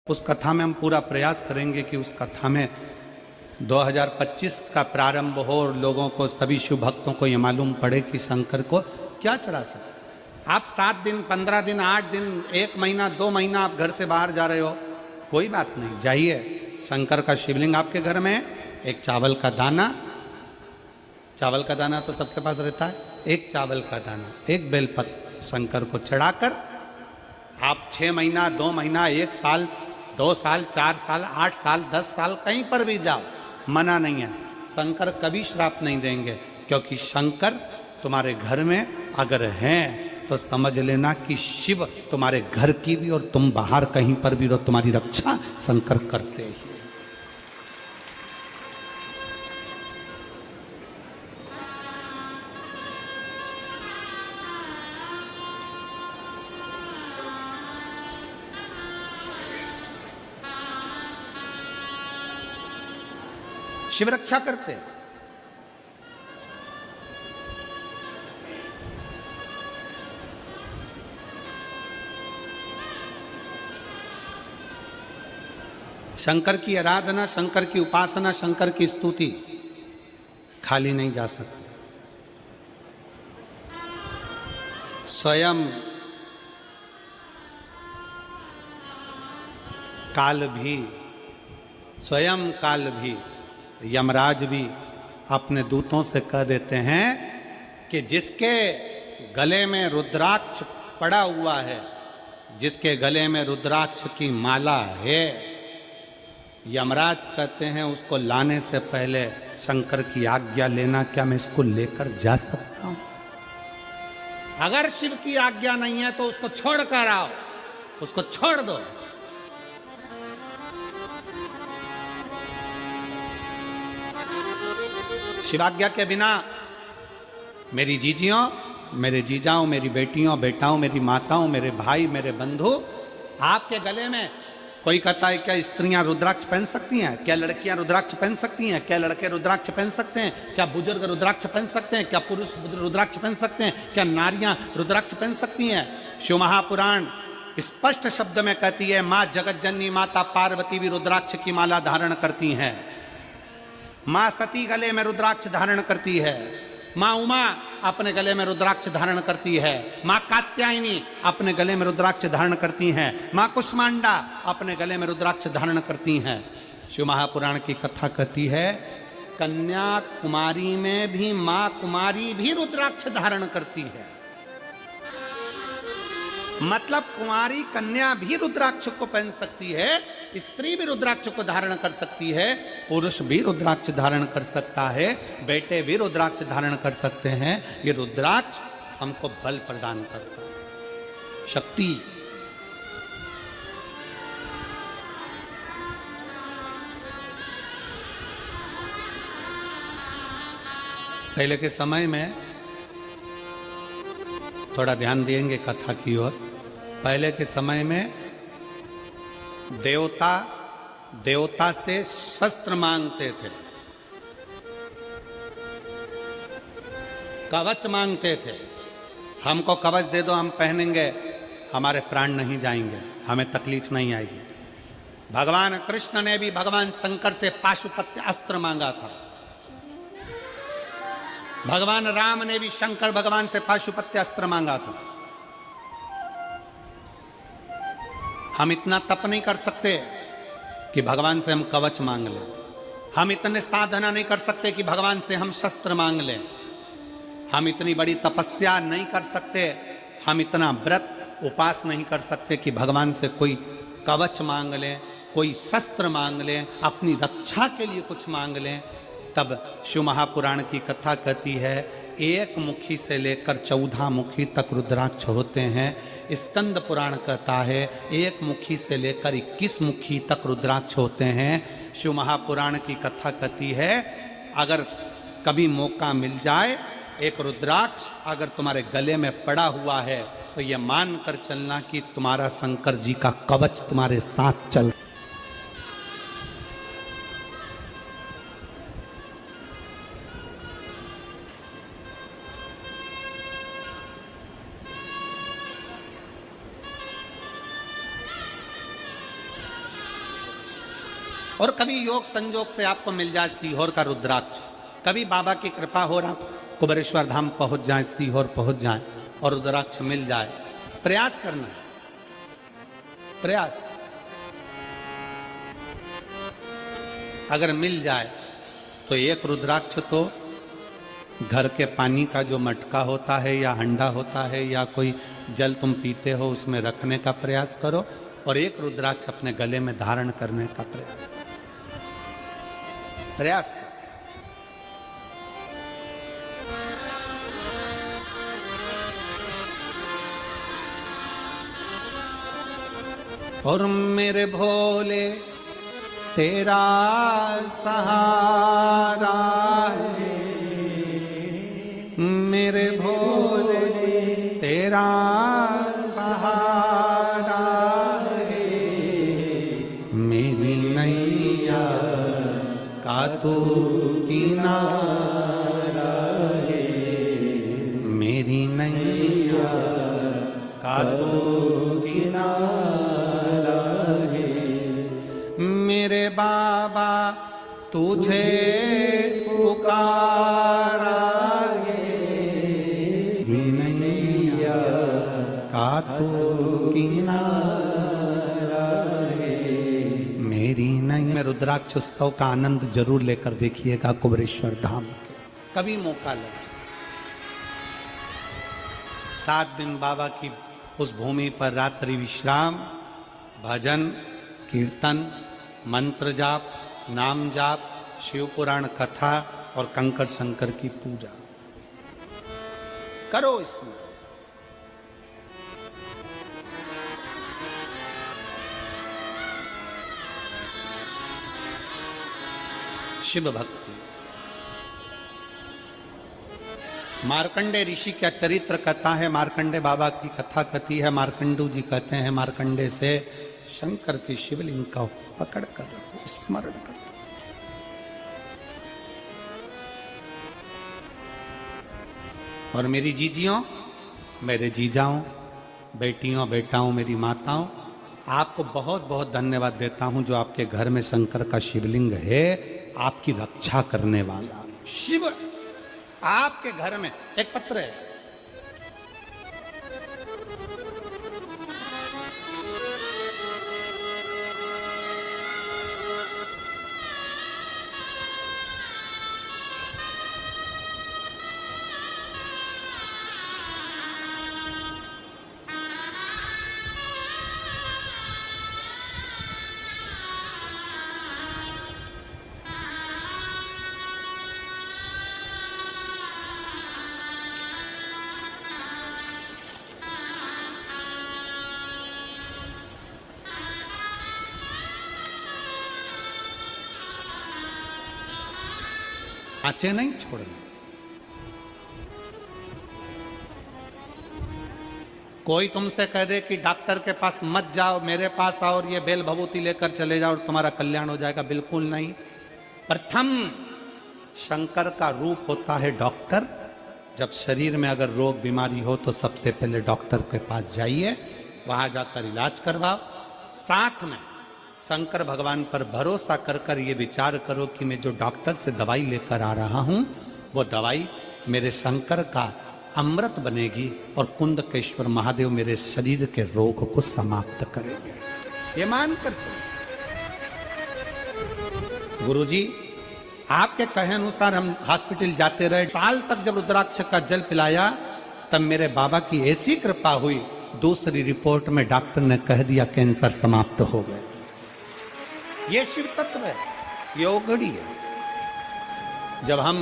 उस कथा में हम पूरा प्रयास करेंगे कि उस कथा में 2025 का प्रारंभ हो और लोगों को, सभी शिव भक्तों को ये मालूम पड़े कि शंकर को क्या चढ़ा सकते। आप 7 दिन, 15 दिन, 8 दिन, 1 महीना, 2 महीना आप घर से बाहर जा रहे हो, कोई बात नहीं, जाइए। शंकर का शिवलिंग आपके घर में है, एक चावल का दाना, चावल का दाना तो सबके पास रहता है, एक चावल का दाना, एक बेलपत्र शंकर को चढ़ाकर आप 6 महीना, 2 महीना, 1 साल, 2 साल, 4 साल, 8 साल, 10 साल कहीं पर भी जाओ, मना नहीं है। शंकर कभी श्राप नहीं देंगे, क्योंकि शंकर तुम्हारे घर में अगर हैं तो समझ लेना कि शिव तुम्हारे घर की भी और तुम बाहर कहीं पर भी रहो, तुम्हारी रक्षा शंकर करते ही। शिव रक्षा करते हैं। शंकर की आराधना, शंकर की उपासना, शंकर की स्तुति खाली नहीं जा सकती। स्वयं काल भी, स्वयं काल भी, यमराज भी अपने दूतों से कह देते हैं कि जिसके गले में रुद्राक्ष पड़ा हुआ है, जिसके गले में रुद्राक्ष की माला है, यमराज कहते हैं उसको लाने से पहले शंकर की आज्ञा लेना, क्या मैं इसको लेकर जा सकता हूं? अगर शिव की आज्ञा नहीं है तो उसको छोड़ कर आओ, उसको छोड़ दो। शिवाज्ञा के बिना मेरी जीजियों, मेरे जीजाओं, मेरी बेटियों, बेटाओं, मेरी माताओं, मेरे भाई, मेरे बंधु, आपके गले में कोई कहता है क्या स्त्रियां रुद्राक्ष पहन सकती हैं? क्या लड़कियां रुद्राक्ष पहन सकती हैं? क्या लड़के रुद्राक्ष पहन सकते हैं? क्या बुजुर्ग रुद्राक्ष पहन सकते हैं? क्या पुरुष रुद्राक्ष पहन सकते हैं? क्या नारियां रुद्राक्ष पहन सकती हैं? शिव महापुराण स्पष्ट शब्द में कहती है, मां जगत जननी माता पार्वती भी रुद्राक्ष की माला धारण करती हैं। मां सती गले में रुद्राक्ष धारण करती है। मां उमा अपने गले में रुद्राक्ष धारण करती है। मां कात्यायनी अपने गले में रुद्राक्ष धारण करती हैं। मां कुष्मांडा अपने गले में रुद्राक्ष धारण करती हैं। शिव महापुराण की कथा कहती है, कन्याकुमारी में भी मां कुमारी भी रुद्राक्ष धारण करती है। मतलब कुंवारी कन्या भी रुद्राक्ष को पहन सकती है, स्त्री भी रुद्राक्ष को धारण कर सकती है, पुरुष भी रुद्राक्ष धारण कर सकता है, बेटे भी रुद्राक्ष धारण कर सकते हैं। ये रुद्राक्ष हमको बल प्रदान करता है, शक्ति। पहले के समय में थोड़ा ध्यान देंगे कथा की ओर। पहले के समय में देवता से शस्त्र मांगते थे, कवच मांगते थे। हमको कवच दे दो, हम पहनेंगे, हमारे प्राण नहीं जाएंगे, हमें तकलीफ नहीं आएगी। भगवान कृष्ण ने भी भगवान शंकर से पाशुपत्य अस्त्र मांगा था। भगवान राम ने भी शंकर भगवान से पाशुपत्य अस्त्र मांगा था। हम इतना तप नहीं कर सकते कि भगवान से हम कवच मांग लें। हम इतने साधना नहीं कर सकते कि भगवान से हम शस्त्र मांग लें। हम इतनी बड़ी तपस्या नहीं कर सकते, हम इतना व्रत उपास नहीं कर सकते कि भगवान से कोई कवच मांग लें, कोई शस्त्र मांग लें, अपनी रक्षा के लिए कुछ मांग लें। तब शिव महापुराण की कथा कहती है, 1 मुखी से लेकर 14 मुखी तक रुद्राक्ष होते हैं। स्कंद पुराण कहता है 1 मुखी से लेकर 21 मुखी तक रुद्राक्ष होते हैं। शिव महापुराण की कथा कहती है, अगर कभी मौका मिल जाए, एक रुद्राक्ष अगर तुम्हारे गले में पड़ा हुआ है तो यह मान कर चलना कि तुम्हारा शंकर जी का कवच तुम्हारे साथ चल। और कभी योग संजोग से आपको मिल जाए सीहोर का रुद्राक्ष, कभी बाबा की कृपा हो रहा कुबेरेश्वर धाम पहुंच जाए, सीहोर पहुंच जाए और रुद्राक्ष मिल जाए, प्रयास करना है, प्रयास। अगर मिल जाए तो एक रुद्राक्ष तो घर के पानी का जो मटका होता है या हंडा होता है या कोई जल तुम पीते हो उसमें रखने का प्रयास करो, और एक रुद्राक्ष अपने गले में धारण करने का प्रयास करो। और मेरे भोले तेरा सहारा है, मेरे भोले तेरा सहारा है, मेरी नैया का तू किनारा है, मेरी नैया का तू किनारा है, मेरे बाबा तुझे पुकारा है, नैया का तू किनारा है, मेरी नैया। में रुद्राक्ष उत्सव का आनंद जरूर लेकर देखिएगा कुबेरेश्वर धाम के, कभी मौका लग जाए। 7 दिन बाबा की उस भूमि पर रात्रि विश्राम, भजन कीर्तन, मंत्र जाप, नाम जाप, शिव पुराण कथा और कंकर शंकर की पूजा करो। इसमें शिव भक्ति। मार्कंडे ऋषि का चरित्र कथा है, मार्कंडे बाबा की कथा कथी है। मार्कंडू जी कहते हैं मार्कंडे से शंकर की शिवलिंग का पकड़ कर स्मरण कर। और मेरी जीजियों, मेरे जीजाओं, बेटियों, बेटाओं, मेरी माताओं, आपको बहुत बहुत धन्यवाद देता हूं जो आपके घर में शंकर का शिवलिंग है, आपकी रक्षा करने वाला शिव आपके घर में। एक पत्र है, आचे नहीं छोड़ना। कोई तुमसे कह दे कि डॉक्टर के पास मत जाओ, मेरे पास आओ और ये बेल भभूति लेकर चले जाओ और तुम्हारा कल्याण हो जाएगा, बिल्कुल नहीं। प्रथम शंकर का रूप होता है डॉक्टर। जब शरीर में अगर रोग बीमारी हो तो सबसे पहले डॉक्टर के पास जाइए, वहां जाकर इलाज करवाओ। साथ में शंकर भगवान पर भरोसा कर कर ये विचार करो कि मैं जो डॉक्टर से दवाई लेकर आ रहा हूं वो दवाई मेरे शंकर का अमृत बनेगी और कुंदकेश्वर महादेव मेरे शरीर के रोग को समाप्त करेंगे। ये मानकर चलो। गुरुजी आपके कहे अनुसार हम हॉस्पिटल जाते रहे, साल तक जब रुद्राक्ष का जल पिलाया तब मेरे बाबा की ऐसी कृपा हुई, दूसरी रिपोर्ट में डॉक्टर ने कह दिया कैंसर समाप्त हो गए। ये शिव तत्व है, ये ओघड़ी है। जब हम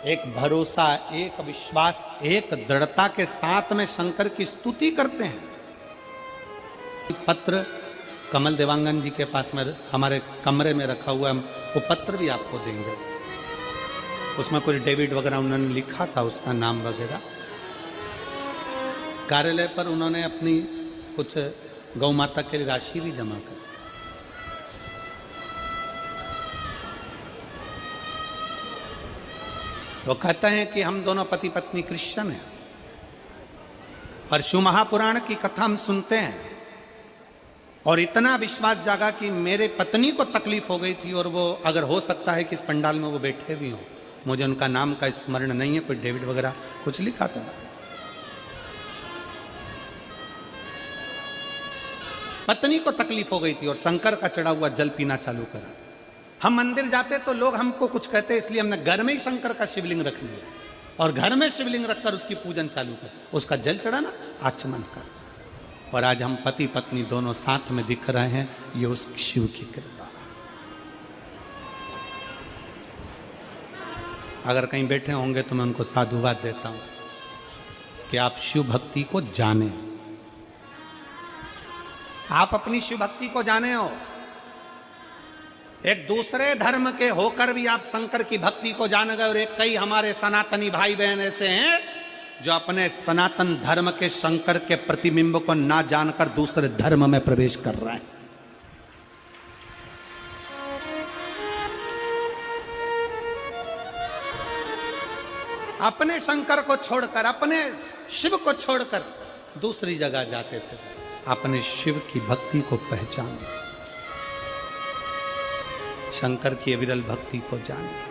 एक भरोसा, एक विश्वास, एक दृढ़ता के साथ में शंकर की स्तुति करते हैं। पत्र कमल देवांगन जी के पास में हमारे कमरे में रखा हुआ है, वो पत्र भी आपको देंगे। उसमें कुछ डेविड वगैरह उन्होंने लिखा था, उसका नाम वगैरह। कार्यालय पर उन्होंने अपनी कुछ गौ माता के लिए राशि भी जमा कर। तो कहते हैं कि हम दोनों पति पत्नी क्रिश्चियन हैं, और शिव महापुराण की कथा हम सुनते हैं। और इतना विश्वास जागा कि मेरे पत्नी को तकलीफ हो गई थी, और वो अगर हो सकता है कि इस पंडाल में वो बैठे भी हों, मुझे उनका नाम का स्मरण नहीं है, कोई डेविड वगैरह कुछ लिखा था। पत्नी को तकलीफ हो गई थी और शंकर का चढ़ा हुआ जल पीना चालू करा। हम मंदिर जाते तो लोग हमको कुछ कहते, इसलिए हमने घर में ही शंकर का शिवलिंग रख लिया और घर में शिवलिंग रखकर उसकी पूजन चालू कर, उसका जल चढ़ाना आचमन कर। और आज हम पति पत्नी दोनों साथ में दिख रहे हैं, ये उस शिव की कृपा। अगर कहीं बैठे होंगे तो मैं उनको साधुवाद देता हूं कि आप शिव भक्ति को जाने, आप अपनी शिव भक्ति को जाने हो। एक दूसरे धर्म के होकर भी आप शंकर की भक्ति को जान गए, और एक कई हमारे सनातनी भाई बहन ऐसे हैं जो अपने सनातन धर्म के शंकर के प्रतिबिंब को ना जानकर दूसरे धर्म में प्रवेश कर रहे हैं। अपने शंकर को छोड़कर, अपने शिव को छोड़कर दूसरी जगह जाते थे। अपने शिव की भक्ति को पहचाने, शंकर की अविरल भक्ति को जाने।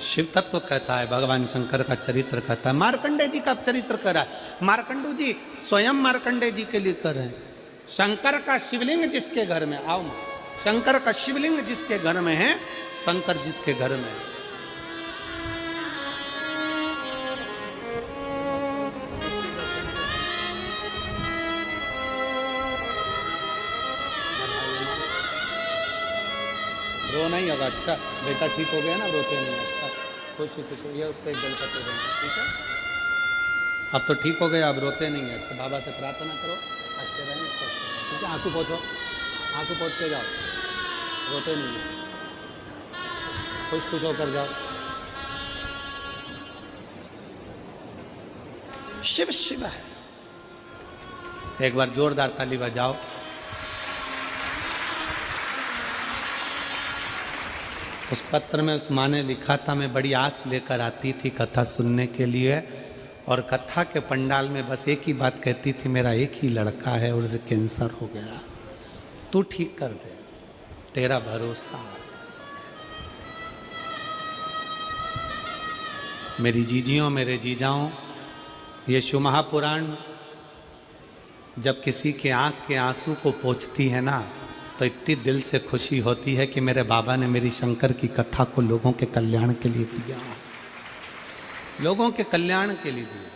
शिव तत्व कहता है, भगवान शंकर का चरित्र कहता है, मार्कंडे जी का चरित्र करा है। मार्कंडू जी स्वयं मार्कंडे जी के लिए कर रहे हैं। शंकर का शिवलिंग जिसके घर में, आओ शंकर का शिवलिंग जिसके घर में है, शंकर जिसके घर में है, रो नहीं होगा। अच्छा बेटा ठीक हो गया ना, रोते नहीं। अच्छा खुश खुश हो, ये उसका एक बेलपत्र देना, ठीक है। अब तो ठीक हो गया, अब रोते नहीं है। अच्छा बाबा से प्रार्थना करो अच्छे रहें, ठीक है। आंसू पोंछो, आंसू पोंछ के जाओ, रोते नहीं है, खुश खुश होकर जाओ। शिव शिव है। एक बार जोरदार ताली बजाओ। उस पत्र में उस माँ ने लिखा था, मैं बड़ी आस लेकर आती थी कथा सुनने के लिए, और कथा के पंडाल में बस एक ही बात कहती थी, मेरा एक ही लड़का है और उसे कैंसर हो गया, तू ठीक कर दे, तेरा भरोसा। मेरी जीजियों, मेरे जीजाओं, ये शिव महापुराण जब किसी के आंख के आंसू को पोंछती है ना, तो इतनी दिल से खुशी होती है कि मेरे बाबा ने मेरी शंकर की कथा को लोगों के कल्याण के लिए दिया, लोगों के कल्याण के लिए दिया।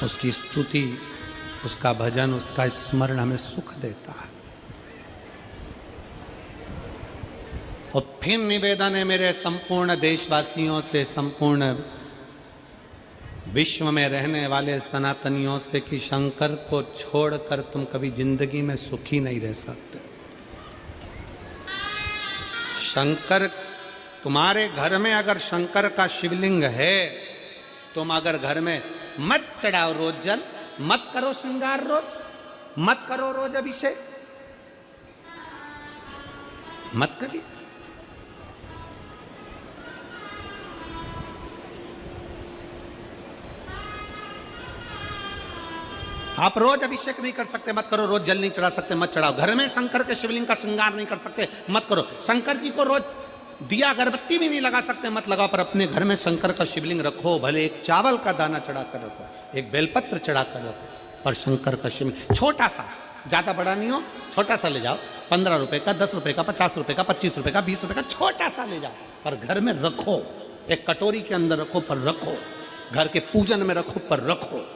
उसकी स्तुति, उसका भजन, उसका स्मरण हमें सुख देता है। और फिर निवेदन है मेरे संपूर्ण देशवासियों से, संपूर्ण विश्व में रहने वाले सनातनियों से, कि शंकर को छोड़कर तुम कभी जिंदगी में सुखी नहीं रह सकते। शंकर, तुम्हारे घर में अगर शंकर का शिवलिंग है, तुम अगर घर में मत चढ़ाओ रोज जल, मत करो श्रृंगार रोज, मत करो रोज अभिषेक, मत करिए। आप रोज अभिषेक नहीं कर सकते, मत करो। रोज जल नहीं चढ़ा सकते, मत चढ़ाओ। घर में शंकर के शिवलिंग का श्रृंगार नहीं कर सकते, मत करो। शंकर जी को रोज दिया अगरबत्ती भी नहीं लगा सकते, मत लगाओ। पर अपने घर में शंकर का शिवलिंग रखो, भले एक चावल का दाना चढ़ा कर रखो, एक बेलपत्र चढ़ा कर रखो, पर शंकर का शिवलिंग छोटा सा, ज्यादा बड़ा नहीं हो, छोटा सा ले जाओ। 15 रुपए का, 10 रुपए का, 50 रुपए का, 25 रुपए का, 20 रुपए का, छोटा सा ले जाओ, पर घर में रखो। एक कटोरी के अंदर रखो, पर रखो। घर के पूजन में रखो, पर रखो।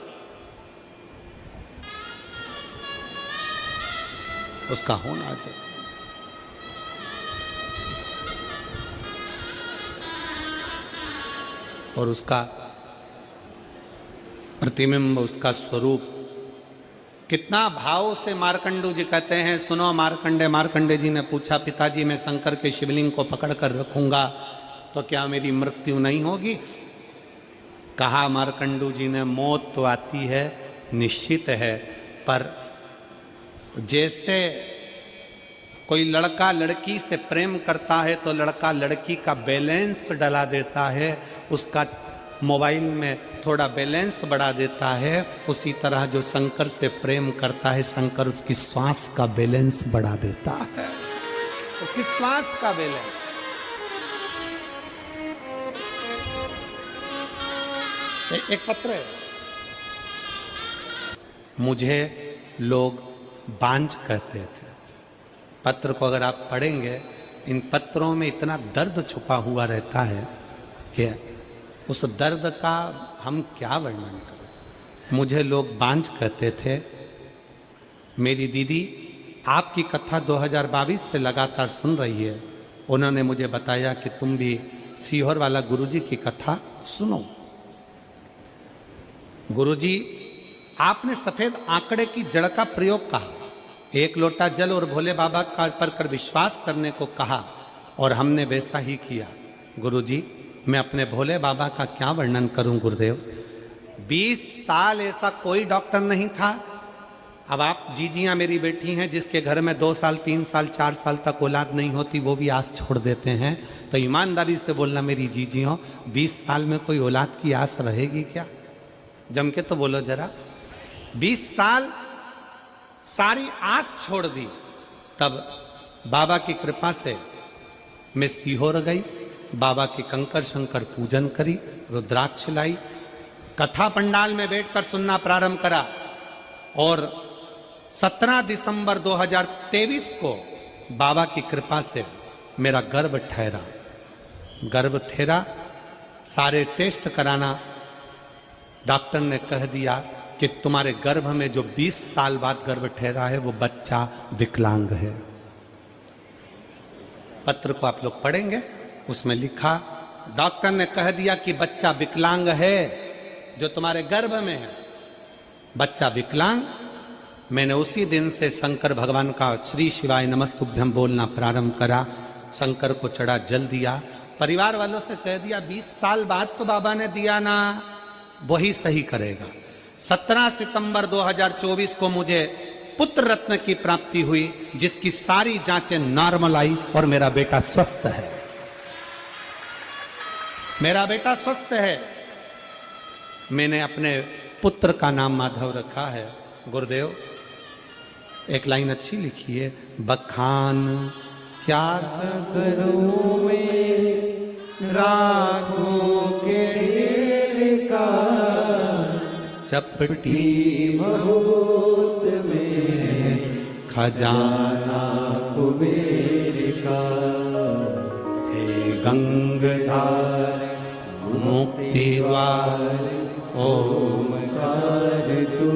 उसका होना चाहिए। और उसका प्रतिबिंब, उसका स्वरूप कितना भाव से मार्कंडू जी कहते हैं, सुनो मार्कंडे। मार्कंडे जी ने पूछा, पिताजी मैं शंकर के शिवलिंग को पकड़ कर रखूंगा तो क्या मेरी मृत्यु नहीं होगी? कहा मार्कंडू जी ने, मौत तो आती है, निश्चित है, पर जैसे कोई लड़का लड़की से प्रेम करता है तो लड़का लड़की का बैलेंस डला देता है, उसका मोबाइल में थोड़ा बैलेंस बढ़ा देता है, उसी तरह जो शंकर से प्रेम करता है शंकर उसकी श्वास का बैलेंस बढ़ा देता है, उसकी श्वास का बैलेंस। एक पत्र है, मुझे लोग बांझ कहते थे। पत्र को अगर आप पढ़ेंगे, इन पत्रों में इतना दर्द छुपा हुआ रहता है कि उस दर्द का हम क्या वर्णन करें। मुझे लोग बांझ कहते थे। मेरी दीदी आपकी कथा 2022 से लगातार सुन रही है, उन्होंने मुझे बताया कि तुम भी सीहोर वाला गुरुजी की कथा सुनो। गुरुजी, आपने सफेद आंकड़े की जड़ का प्रयोग कहा, एक लोटा जल और भोले बाबा का पर कर विश्वास करने को कहा, और हमने वैसा ही किया। गुरुजी, मैं अपने भोले बाबा का क्या वर्णन करूं गुरुदेव। 20 साल ऐसा कोई डॉक्टर नहीं था। अब आप जीजियां मेरी बेटी हैं, जिसके घर में 2 साल 3 साल 4 साल तक औलाद नहीं होती, वो भी आस छोड़ देते हैं। तो ईमानदारी से बोलना मेरी जीजियों, 20 साल में कोई औलाद की आस रहेगी क्या? जम के तो बोलो जरा। 20 साल सारी आस छोड़ दी। तब बाबा की कृपा से मैं सीहोर गई, बाबा की कंकर शंकर पूजन करी, रुद्राक्ष लाई, कथा पंडाल में बैठकर सुनना प्रारंभ करा, और 17 दिसंबर 2023 को बाबा की कृपा से मेरा गर्भ ठहरा। गर्भ ठहरा, सारे टेस्ट कराना, डॉक्टर ने कह दिया कि तुम्हारे गर्भ में जो 20 साल बाद गर्भ ठहरा है वो बच्चा विकलांग है। पत्र को आप लोग पढ़ेंगे, उसमें लिखा, डॉक्टर ने कह दिया कि बच्चा विकलांग है, जो तुम्हारे गर्भ में है बच्चा विकलांग। मैंने उसी दिन से शंकर भगवान का श्री शिवाय नमस्तुभ्यम बोलना प्रारंभ करा, शंकर को चढ़ा जल दिया, परिवार वालों से कह दिया 20 साल बाद तो बाबा ने दिया ना, वही सही करेगा। 17 सितंबर 2024 को मुझे पुत्र रत्न की प्राप्ति हुई, जिसकी सारी जांचें नॉर्मल आई और मेरा बेटा स्वस्थ है। मेरा बेटा स्वस्थ है। मैंने अपने पुत्र का नाम माधव रखा है। गुरुदेव, एक लाइन अच्छी लिखी है, बखान क्या करूं मैं राखों के ढेर का, चपटी बहुत में खजाना कुबेर का, हे गंगाधार मुक्तिवार ओमकार तू